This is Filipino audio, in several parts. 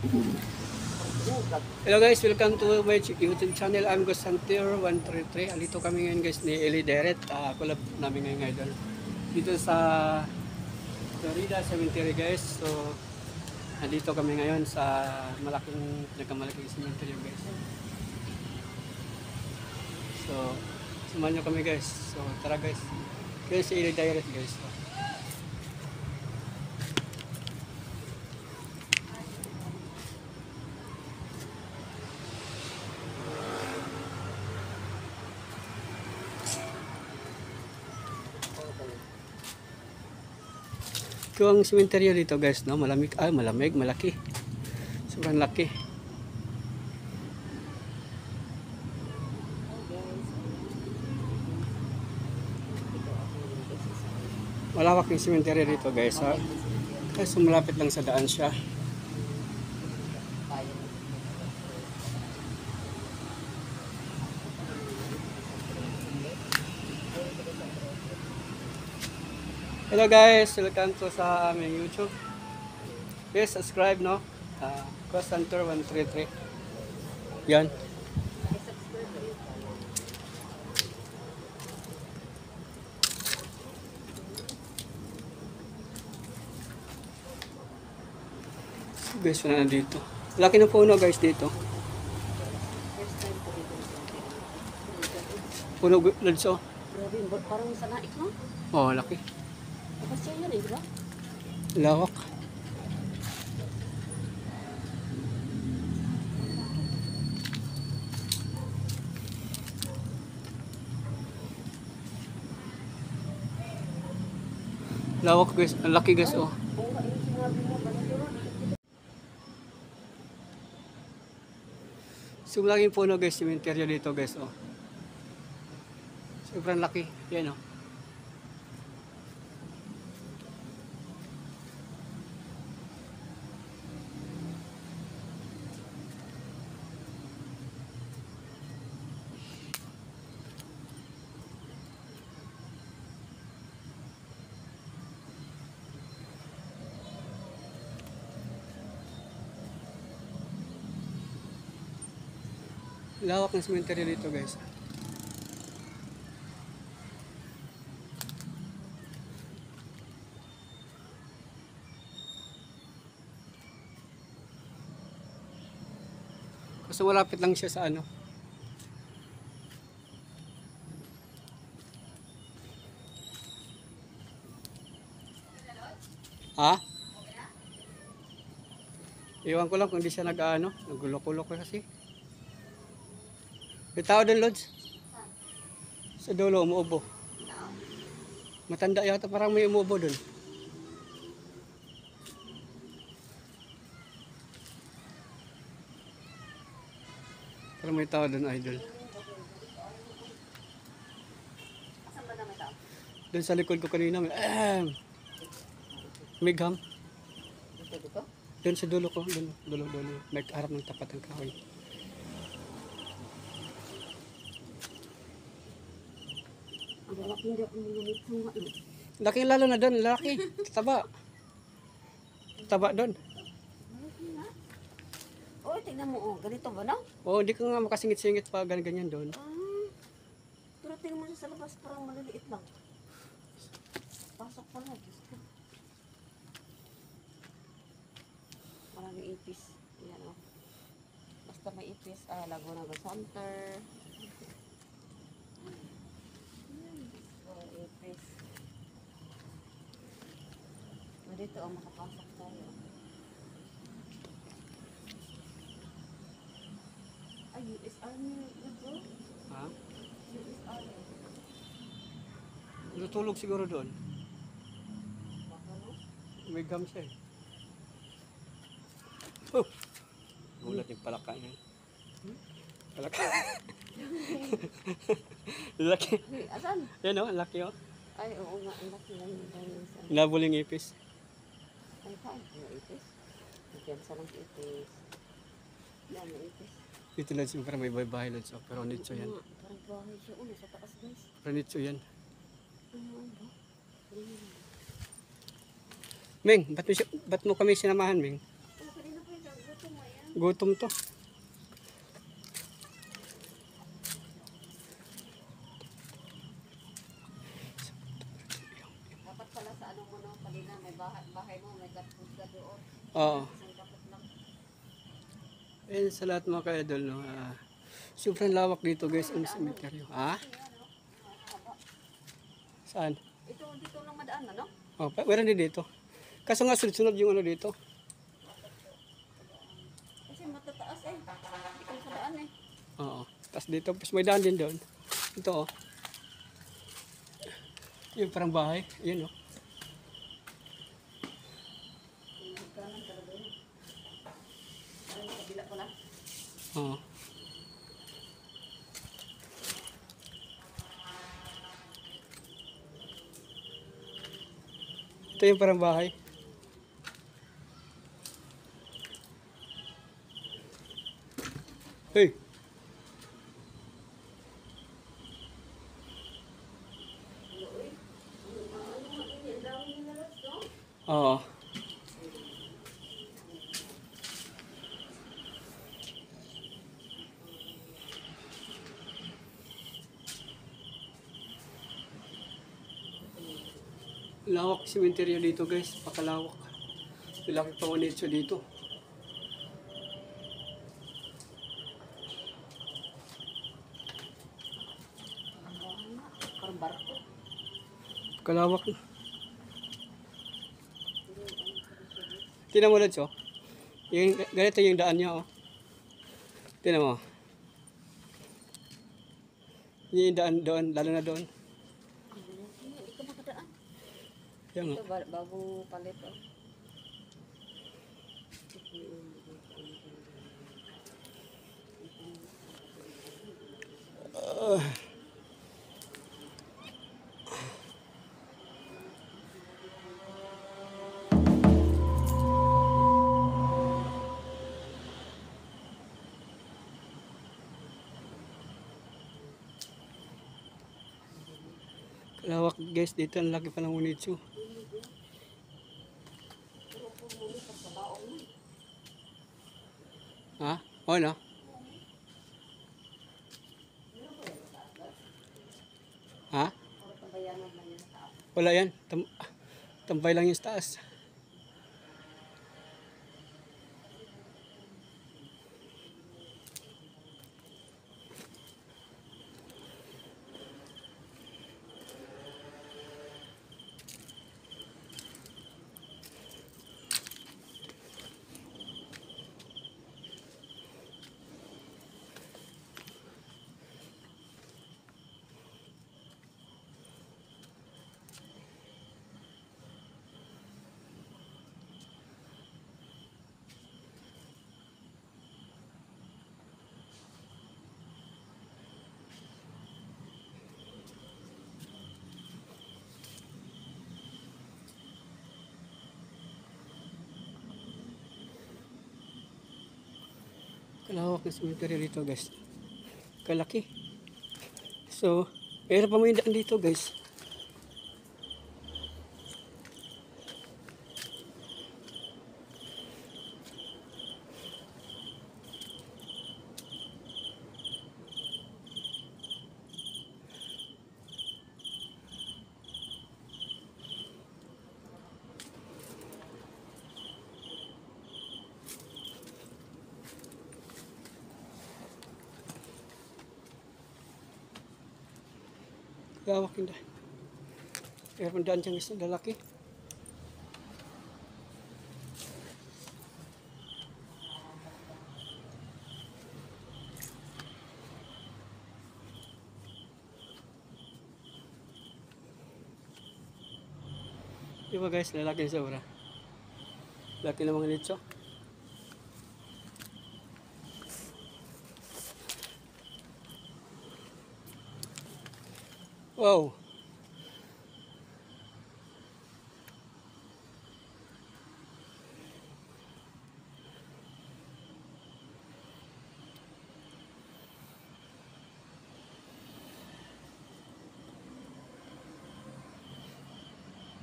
Hello guys, welcome to my YouTube channel. I'm Ghost Hunter 133. Alito kami ngayon guys ni Eli Deret. Collab namin ngayon idol. Dito sa Florida Cemetery guys. So, andito kami ngayon sa pinakamalaking cemetery guys. So, samahan nyo kami guys. So, tara guys. Kaya si Eli Deret guys. So, ito ang cemetery dito guys, no? Malamig, malamig, malaki. Sobrang laki. Malawak yung cemetery dito guys, ha? Kasi malapit lang sa daan siya. Hello guys, welcome to sa aming YouTube. Please subscribe, no? Ghost Hunter 133. Yan. So guys, wala na dito. Laki ng puno guys dito. Puno ladso. Parang sa naik mo? Oh, laki. Kasi yan eh, di ba? Lawak. Lawak guys, ang laki guys oh. So laging puno guys, cemetery dito guys oh. Sobrang laki, yan oh. Lawak ng cemetery dito guys. Kasi malapit lang siya sa ano. Ha? Iwan ko lang kung di siya nag-ano, nagulo-kulo ko kasi. May tao doon, Lods. Sa dulo, umuubo. Matanda yata, parang may umuubo doon. Parang may tao doon, idol. Saan ba na may tao? Doon sa likod ko kanina, may gam. Dito? Doon sa dulo ko, dulo. May harap ng tapat ng kahoy. Ang laki hindi ako lumit sa mga ito. Laki lalo na doon, laki. Taba. Taba doon. Oh, tingnan mo, oh. Ganito ba na? Oo, hindi ko nga makasingit-singit pa ganyan doon. Pero tingnan mo siya sa labas, parang maliliit lang. Pasok pa na, Diyos ko. Maraming ipis. Yan, oh. Basta may ipis, Laguna Ghost Hunter. Ipis. Dito, oh, makapasok tayo. Ay, US Army ito? Ha? US Army. Natulog siguro doon. Baka no? May gam siya eh. Oh! Gulat yung palaka niya. Palaka. Laki. Hey, asan? Yan o, laki o. Ay, oo nga, ang laki lang yung dinosaur. Inabuling ipis. Ay, saan? Yung ipis? Nagkansa ng ipis. Yan, may ipis. Dito lang siya, parang may bahay lang siya. Pero nitso yan. Parang bahay siya. Uno, sa taas guys. Pero nitso yan. Ano ba? Ming, ba't mo kami sinamahan, Ming? Ano, kanina po yung gusto mo. Gutom to. Dapat pala sa ano mo no, kanina may bahay mo, may kaput ka doon. Oo. Isang kaput lang. Ayun sa lahat mga ka-idol, no? Sobrang lawak dito guys ang cemetery. Ha? Saan? Ito, dito lang madaan ano? Oh, meron din dito. Kaso nga sunod-sunod yung ano dito. Kasi matataas eh. Hindi ko nakadaan eh. Oo. Tapos dito, tapos may daan din doon. Ito oh. Yung parang bahay. Yun oh. Kanan talaga yun. Ay, kabila pala. Oo. Ito yung parang bahay. Hey! Oo. Lawak cemetery dito guys, pakalawak. Laki pa manitso dito. Parang barko. Pakalawak. Tingnan mo Lods, oh. Yung, ganito yung daan niya oh. Tingnan mo. Yung daan doon, lalo na doon. Hindi ka makadaan. Yan Ito oh. bagong palit oh. Lawak guys, dito ang laki pa ng Unitsu. Ha? O na? Ha? Wala yan. Tambay lang yung sa taas. Kalawak ng cemetery dito guys. Kalaki. So, meron pa mo yung daan dito guys. Lawak yung daan. Meron pang daan dyan guys, lalaki. Diba guys, lalaki yung sobra. Laki ng mga nitso. Wow!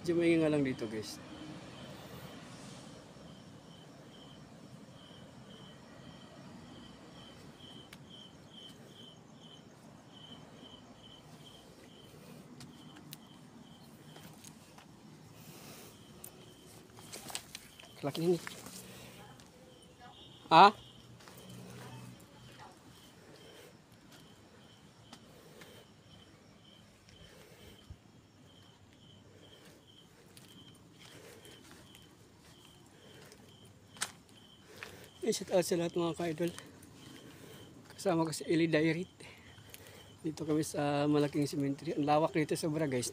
Medyo maingay nga lang dito, guys. Laki ni. Ha? Shout out sa lahat mga ka-idol. Kasama ko si Eli Dairit. Dito kami sa malaking cemetery. Ang lawak dito sobra guys.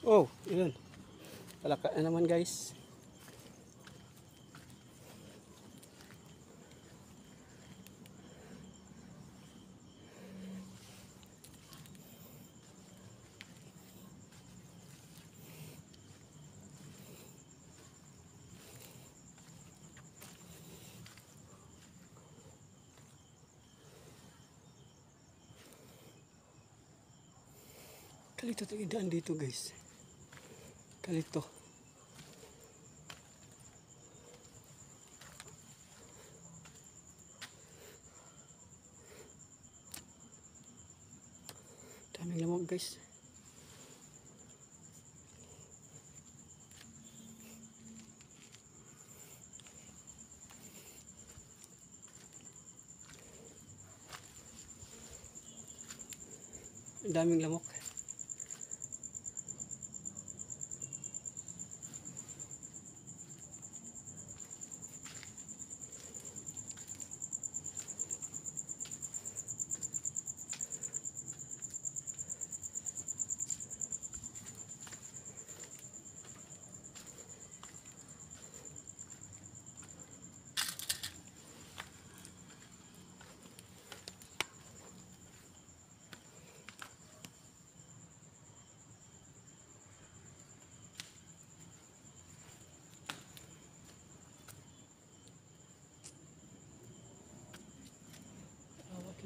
Oh, yun. Palaka na naman guys. Kalito tayo daan dito guys. Kalito. Daming lamok guys. Daming lamok.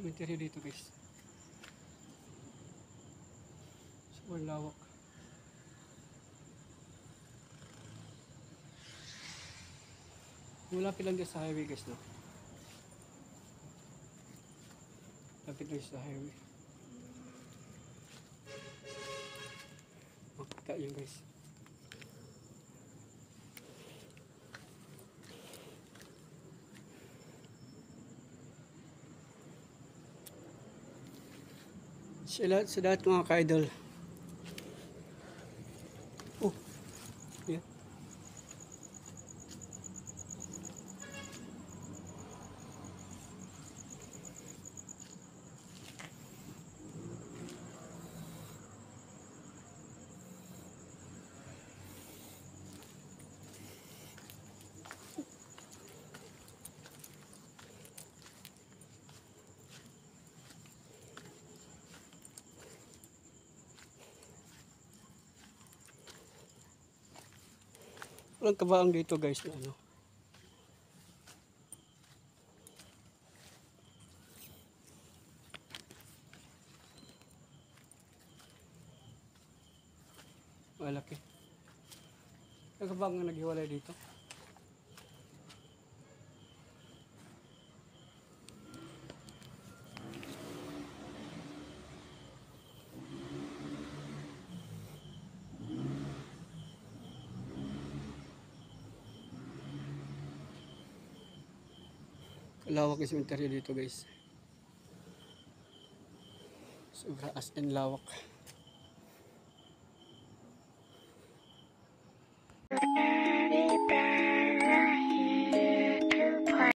Cemetery dito guys. Sobrang lawak. Malapit lang din sa highway guys no. Lapit lang sa highway. Makita yun guys. Sa lahat mga ka-idol. Oh, yeah. Walang kabaang dito guys na ano. Malaki. Ang kabaang nga naghiwalay dito. Lawak yung cemetery dito guys. Sobra as in lawak.